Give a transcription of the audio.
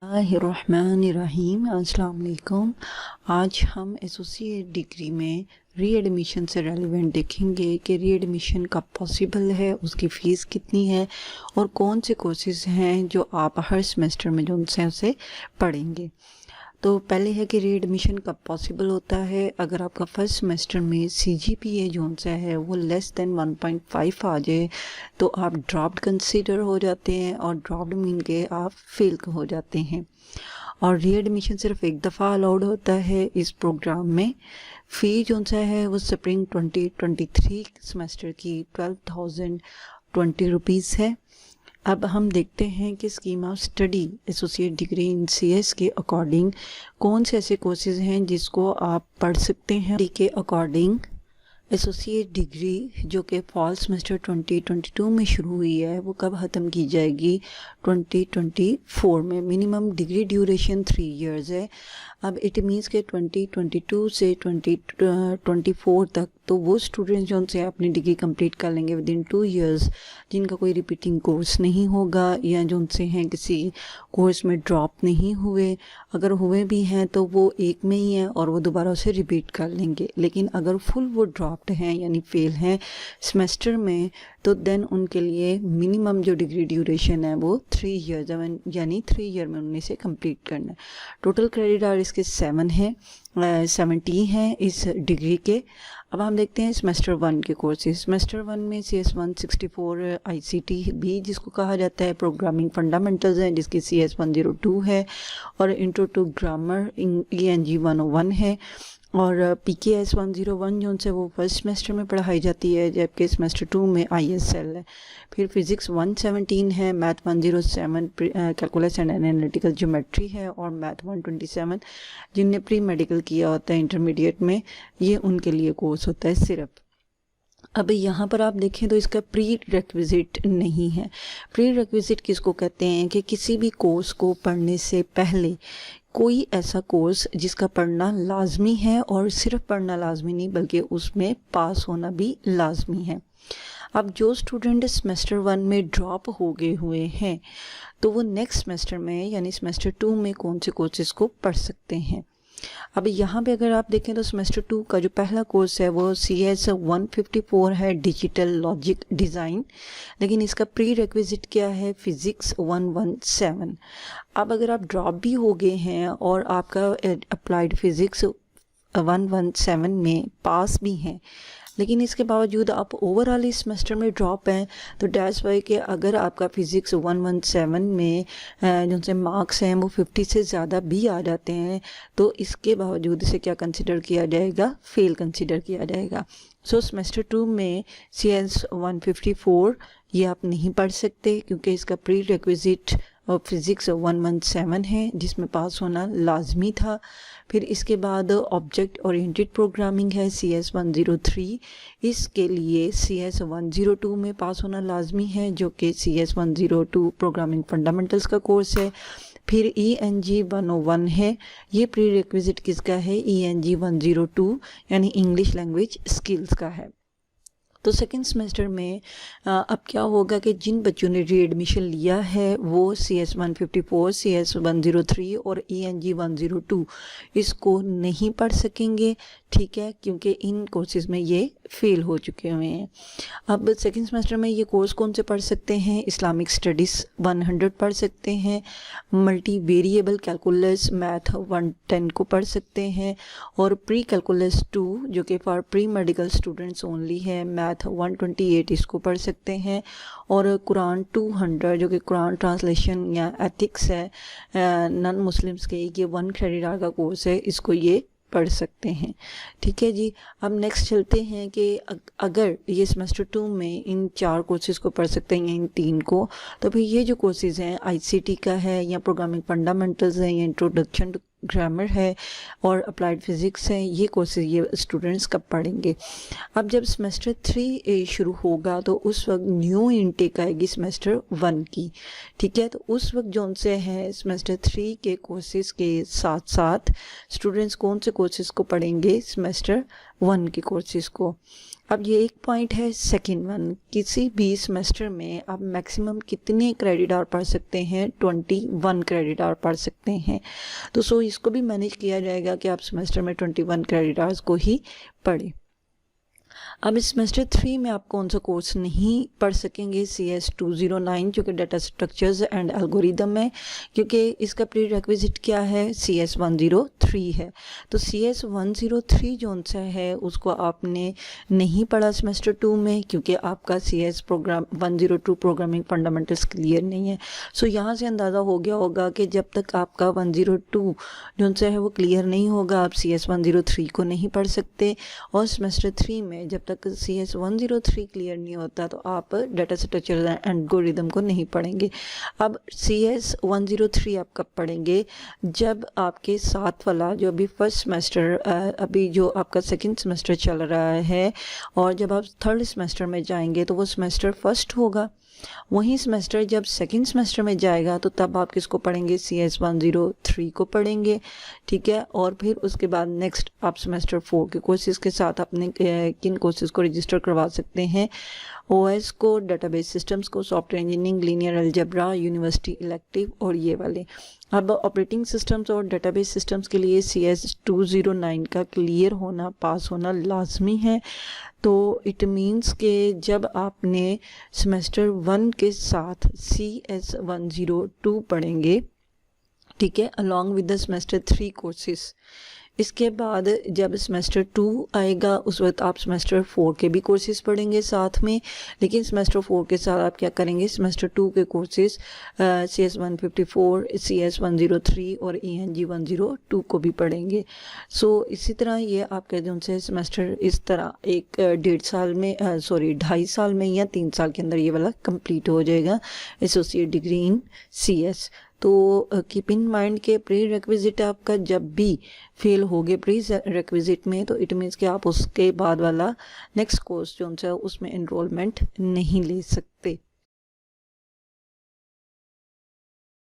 बिस्मिल्लाहिर्रहमानिर्रहीम। अस्सलाम वालेकुम। आज हम एसोसिएट डिग्री में रीएडमिशन से रेलिवेंट देखेंगे कि रीएडमिशन कब पॉसिबल है, उसकी फ़ीस कितनी है और कौन से कोर्सेज़ हैं जो आप हर सेमेस्टर में जो उनसे उसे पढ़ेंगे। तो पहले है कि रीएडमिशन कब पॉसिबल होता है। अगर आपका फर्स्ट सेमेस्टर में सीजीपीए जो सा है वो लेस देन 1.5 आ जाए तो आप ड्रॉप्ड कंसीडर हो जाते हैं, और ड्रॉप्ड मीन के आप फेल हो जाते हैं। और रीएडमिशन सिर्फ एक दफ़ा अलाउड होता है इस प्रोग्राम में। फ़ी जो सा है वो स्प्रिंग 2023 सेमेस्टर की 12,020 रुपीज़ है। अब हम देखते हैं कि scheme of study associate degree in CS के अकॉर्डिंग कौन से ऐसे कोर्सेज़ हैं जिसको आप पढ़ सकते हैं। डी के अकॉर्डिंग एसोसिएट डिग्री जो कि फॉल सेमेस्टर 2022 में शुरू हुई है वो कब ख़त्म की जाएगी? 2024 में। मिनिमम डिग्री ड्यूरेशन 3 इयर्स है। अब इट मीन्स के 2022 से 2024 तक तो वो स्टूडेंट्स जो उनसे अपनी डिग्री कंप्लीट कर लेंगे विद इन 2 इयर्स, जिनका कोई रिपीटिंग कोर्स नहीं होगा या जो उनसे हैं किसी कोर्स में ड्रॉप नहीं हुए। अगर हुए भी हैं तो वो एक में ही हैं और वो दोबारा उसे रिपीट कर लेंगे। लेकिन अगर फुल वो ड्रॉप्ड हैं यानी फेल हैं सेमेस्टर में, तो देन उनके लिए मिनिमम जो डिग्री ड्यूरेशन है वो 3 ईयर्स यानी 3 ईयर में उन्हें से कंप्लीट करना है। टोटल क्रेडिट आवर इसके 70 हैं इस डिग्री के। अब हम देखते हैं सेमेस्टर 1 के कोर्सेज। सेमेस्टर 1 में CS 164 ICT भी जिसको कहा जाता है, प्रोग्रामिंग फंडामेंटल्स हैं जिसकी CS 102 है, और इंट्रो टू ग्रामर ENG 101 है, और PKS 101 जो उनसे वो फर्स्ट सेमेस्टर में पढ़ाई जाती है, जबकि सेमेस्टर 2 में ISL है। फिर फिज़िक्स 117 है, math 107 calculus and analytical geometry है, और मैथ 127 जिनने प्री मेडिकल किया होता है इंटरमीडिएट में, ये उनके लिए कोर्स होता है सिर्फ। अब यहाँ पर आप देखें तो इसका प्री रिक्विजिट नहीं है। प्री रिक्विजिट किसको कहते हैं कि किसी भी कोर्स को पढ़ने से पहले कोई ऐसा कोर्स जिसका पढ़ना लाजमी है, और सिर्फ पढ़ना लाजमी नहीं बल्कि उसमें पास होना भी लाजमी है। अब जो स्टूडेंट सेमेस्टर 1 में ड्रॉप हो गए हुए हैं तो वो नेक्स्ट सेमेस्टर में यानी सेमेस्टर 2 में कौन से कोर्सेज़ को पढ़ सकते हैं। अब यहाँ पे अगर आप देखें तो सेमेस्टर 2 का जो पहला कोर्स है वो CS 154 है, डिजिटल लॉजिक डिज़ाइन, लेकिन इसका प्री रिक्विजिट क्या है? फिज़िक्स 117। अब अगर आप ड्रॉप भी हो गए हैं और आपका अप्लाइड फिज़िक्स 117 में पास भी हैं, लेकिन इसके बावजूद आप ओवरऑल इस सेमेस्टर में ड्रॉप हैं, तो डैट्स वाई कि अगर आपका फिज़िक्स 117 में जो से मार्क्स हैं वो 50 से ज़्यादा भी आ जाते हैं, तो इसके बावजूद इसे क्या कंसिडर किया जाएगा? फेल कंसिडर किया जाएगा। सो सेमेस्टर 2 में CS 154 ये आप नहीं पढ़ सकते क्योंकि इसका प्री रिक्विजिट और फिज़िक्स 117 है जिसमें पास होना लाजमी था। फिर इसके बाद ऑब्जेक्ट ओरिएंटेड प्रोग्रामिंग है CS 103, इसके लिए CS 102 में पास होना लाजमी है जो कि CS 102 प्रोग्रामिंग फंडामेंटल्स का कोर्स है। फिर ENG 101 है, ये प्री रिक्विजिट किसका है? ENG 102 यानी इंग्लिश लैंग्वेज स्किल्स का है। तो सेकेंड सेमेस्टर में अब क्या होगा कि जिन बच्चों ने रीएडमिशन लिया है वो CS 154, CS 103 और ENG 102 इसको नहीं पढ़ सकेंगे, ठीक है, क्योंकि इन कोर्सेज़ में ये फेल हो चुके हुए हैं। अब सेकेंड सेमेस्टर में ये कोर्स कौन से पढ़ सकते हैं? इस्लामिक स्टडीज़ 100 पढ़ सकते हैं, मल्टी वेरिएबल कैलकुलस मैथ 110 को पढ़ सकते हैं, और प्री कैलकुलस 2 जो कि for pre medical students only है, मैथ 128 इसको पढ़ सकते हैं, और कुरान 200 जो कि कुरान ट्रांसलेशन या एथिक्स है नॉन मुस्लिम्स के, ये 1 क्रेडिट आवर का कोर्स है, इसको ये पढ़ सकते हैं, ठीक है जी। अब नेक्स्ट चलते हैं कि अगर ये सेमेस्टर 2 में इन 4 कोर्सेज़ को पढ़ सकते हैं या इन 3 को, तो फिर ये जो कोर्सेज़ हैं ICT का है या प्रोग्रामिंग फंडामेंटल्स हैं या इंट्रोडक्शन टू ग्रामर है और अप्लाइड फिज़िक्स है, ये कोर्सेज ये स्टूडेंट्स कब पढ़ेंगे? अब जब सेमेस्टर 3 शुरू होगा तो उस वक्त न्यू इनटेक आएगी सेमेस्टर 1 की, ठीक है। तो उस वक्त जो उनसे है सेमेस्टर 3 के कोर्सेज़ के साथ साथ स्टूडेंट्स कौन से कोर्सेज़ को पढ़ेंगे? सेमेस्टर 1 के कोर्सेज़ को। अब ये एक पॉइंट है। सेकंड वन, किसी भी सेमेस्टर में आप मैक्सिमम कितने क्रेडिट आवर पढ़ सकते हैं? 21 क्रेडिट आवर पढ़ सकते हैं। तो सो इसको भी मैनेज किया जाएगा कि आप सेमेस्टर में 21 क्रेडिट आवर्स को ही पढ़ें। अब सेमेस्टर 3 में आप कौन सा कोर्स नहीं पढ़ सकेंगे? CS 209 जो कि डाटा स्ट्रक्चर्स एंड एल्गोरिदम है, क्योंकि इसका प्री रिक्विजिट क्या है? CS 103 है। तो CS 103 जो सा है उसको आपने नहीं पढ़ा सेमेस्टर 2 में, क्योंकि आपका CS program 102 programming fundamentals clear नहीं है। सो यहाँ से अंदाज़ा हो गया होगा कि जब तक आपका 102 जो सा है वो क्लियर नहीं होगा, आप CS 103 को नहीं पढ़ सकते। और सेमेस्टर 3 में जब तक CS 103 क्लियर नहीं होता तो आप डाटा स्ट्रक्चर एंड एल्गोरिदम को नहीं पढ़ेंगे। अब CS 103 आप कब पढ़ेंगे? जब आपके साथ वाला जो अभी फर्स्ट सेमेस्टर, अभी जो आपका सेकंड सेमेस्टर चल रहा है, और जब आप थर्ड सेमेस्टर में जाएंगे तो वो सेमेस्टर फर्स्ट होगा। वही सेमेस्टर जब सेकंड सेमेस्टर में जाएगा तो तब आप किसको पढ़ेंगे? CS 103 को पढ़ेंगे, ठीक है। और फिर उसके बाद नेक्स्ट आप सेमेस्टर 4 के कोर्सेज के साथ अपने किन कोर्सेज को रजिस्टर करवा सकते हैं? OS को, डेटाबेस सिस्टम्स को, software engineering, linear algebra, university elective और ये वाले। अब ऑपरेटिंग सिस्टम्स और डेटाबेस सिस्टम्स के लिए CS 209 का क्लियर होना, पास होना लाजमी है। तो इट मीन्स के जब आपने सेमेस्टर 1 के साथ CS 102 पढ़ेंगे, ठीक है, along with the semester 3 courses. इसके बाद जब सेमेस्टर 2 आएगा उस वक्त आप सेमेस्टर 4 के भी कोर्सेज पढ़ेंगे साथ में। लेकिन सेमेस्टर 4 के साथ आप क्या करेंगे? सेमेस्टर 2 के कोर्सेज CS 154, CS 103 और ENG 102 को भी पढ़ेंगे। सो इसी तरह ये आपके जो से सेमेस्टर इस तरह एक 2.5 साल में या 3 साल के अंदर ये वाला कंप्लीट हो जाएगा, एसोसिएट डिग्री इन CS। तो कीप इन माइंड के प्री रिक्विजिट आपका जब भी फेल हो गए प्री रिक्विजिट में, तो इट मीन्स कि आप उसके बाद वाला नेक्स्ट कोर्स जो है उसमें एनरोलमेंट नहीं ले सकते।